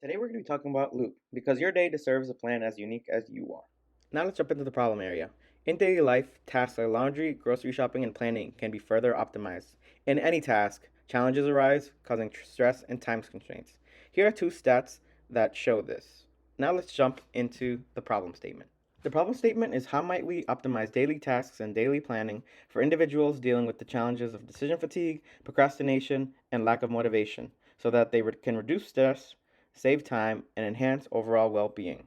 Today we're going to be talking about Loop, because your day deserves a plan as unique as you are. Now let's jump into the problem area. In daily life, tasks like laundry, grocery shopping, and planning can be further optimized. In any task, challenges arise, causing stress and time constraints. Here are two stats that show this. Now let's jump into the problem statement. The problem statement is how might we optimize daily tasks and daily planning for individuals dealing with the challenges of decision fatigue, procrastination, and lack of motivation so that they can reduce stress, save time, and enhance overall well being.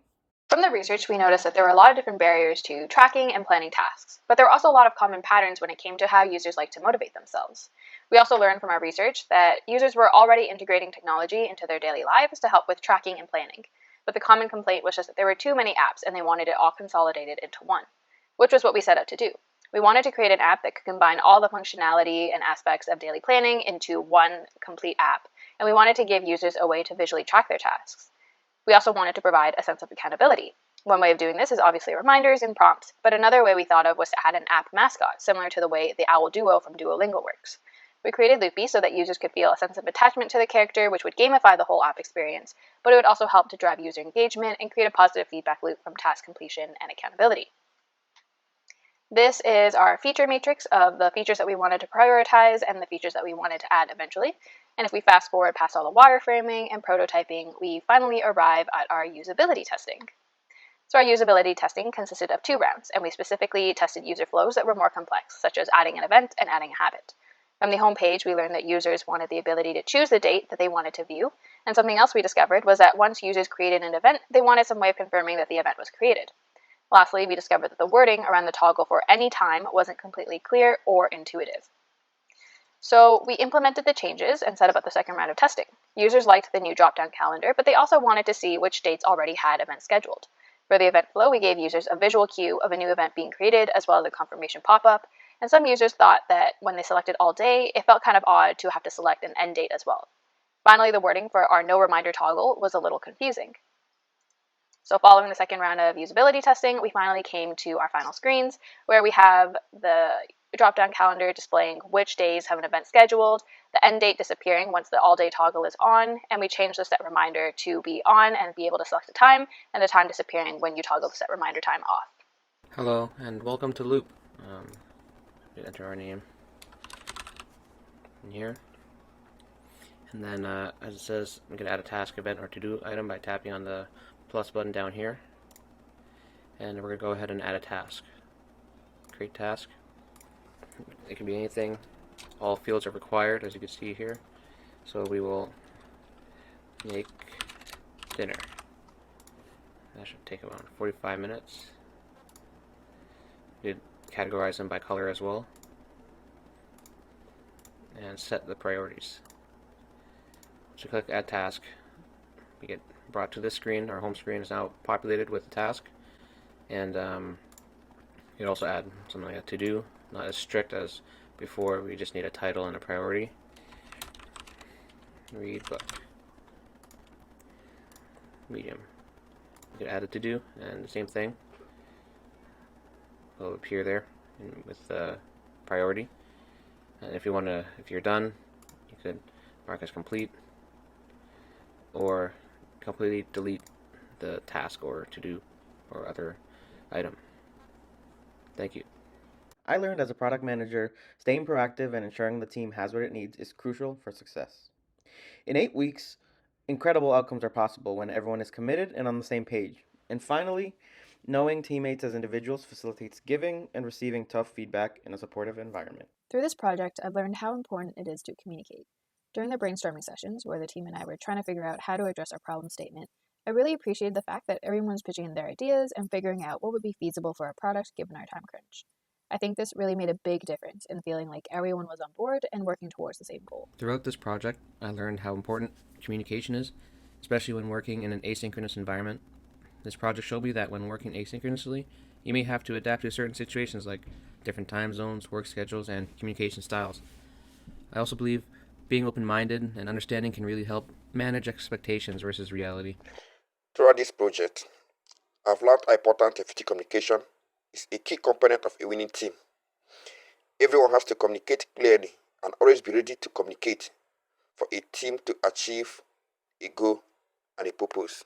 From the research, we noticed that there were a lot of different barriers to tracking and planning tasks, but there were also a lot of common patterns when it came to how users like to motivate themselves. We also learned from our research that users were already integrating technology into their daily lives to help with tracking and planning, but the common complaint was just that there were too many apps and they wanted it all consolidated into one, which was what we set out to do. We wanted to create an app that could combine all the functionality and aspects of daily planning into one complete app, and we wanted to give users a way to visually track their tasks. We also wanted to provide a sense of accountability. One way of doing this is obviously reminders and prompts, but another way we thought of was to add an app mascot, similar to the way the Owl Duo from Duolingo works. We created Loopy so that users could feel a sense of attachment to the character, which would gamify the whole app experience, but it would also help to drive user engagement and create a positive feedback loop from task completion and accountability. This is our feature matrix of the features that we wanted to prioritize and the features that we wanted to add eventually. And if we fast forward past all the wireframing and prototyping, we finally arrive at our usability testing. So our usability testing consisted of 2 rounds, and we specifically tested user flows that were more complex, such as adding an event and adding a habit. From the home page, we learned that users wanted the ability to choose the date that they wanted to view, and something else we discovered was that once users created an event, they wanted some way of confirming that the event was created. Lastly, we discovered that the wording around the toggle for any time wasn't completely clear or intuitive. So we implemented the changes and set up the second round of testing. Users liked the new drop-down calendar, but they also wanted to see which dates already had events scheduled. For the event flow, we gave users a visual cue of a new event being created, as well as a confirmation pop-up, and some users thought that when they selected all day, it felt kind of odd to have to select an end date as well. Finally, the wording for our no reminder toggle was a little confusing. So following the second round of usability testing, we finally came to our final screens where we have the drop-down calendar displaying which days have an event scheduled, the end date disappearing once the all-day toggle is on, and we changed the set reminder to be on and be able to select the time, and the time disappearing when you toggle the set reminder time off. Hello and welcome to Loop. Enter our name in here, and then as it says, I'm going to add a task, event, or to-do item by tapping on the plus button down here, and we're going to go ahead and add a task. Create task. It can be anything. All fields are required, as you can see here. So we will make dinner. That should take around 45 minutes. You categorize them by color as well, and set the priorities. So click add task. We get brought to this screen. Our home screen is now populated with the task, and you can also add something like a to do, not as strict as before. We just need a title and a priority. Read book. Medium. You can add a to do, and the same thing will appear there with the priority. And if you're done, you could mark as complete, or completely delete the task or to do or other item. Thank you. I learned as a product manager, staying proactive and ensuring the team has what it needs is crucial for success. In 8 weeks, incredible outcomes are possible when everyone is committed and on the same page. And finally, knowing teammates as individuals facilitates giving and receiving tough feedback in a supportive environment. Through this project, I've learned how important it is to communicate. During the brainstorming sessions, where the team and I were trying to figure out how to address our problem statement, I really appreciated the fact that everyone was pitching in their ideas and figuring out what would be feasible for our product given our time crunch. I think this really made a big difference in feeling like everyone was on board and working towards the same goal. Throughout this project, I learned how important communication is, especially when working in an asynchronous environment. This project showed me that when working asynchronously, you may have to adapt to certain situations like different time zones, work schedules, and communication styles. I also believe being open-minded and understanding can really help manage expectations versus reality. Throughout this project, I've learned how important effective communication is a key component of a winning team. Everyone has to communicate clearly and always be ready to communicate for a team to achieve a goal and a purpose.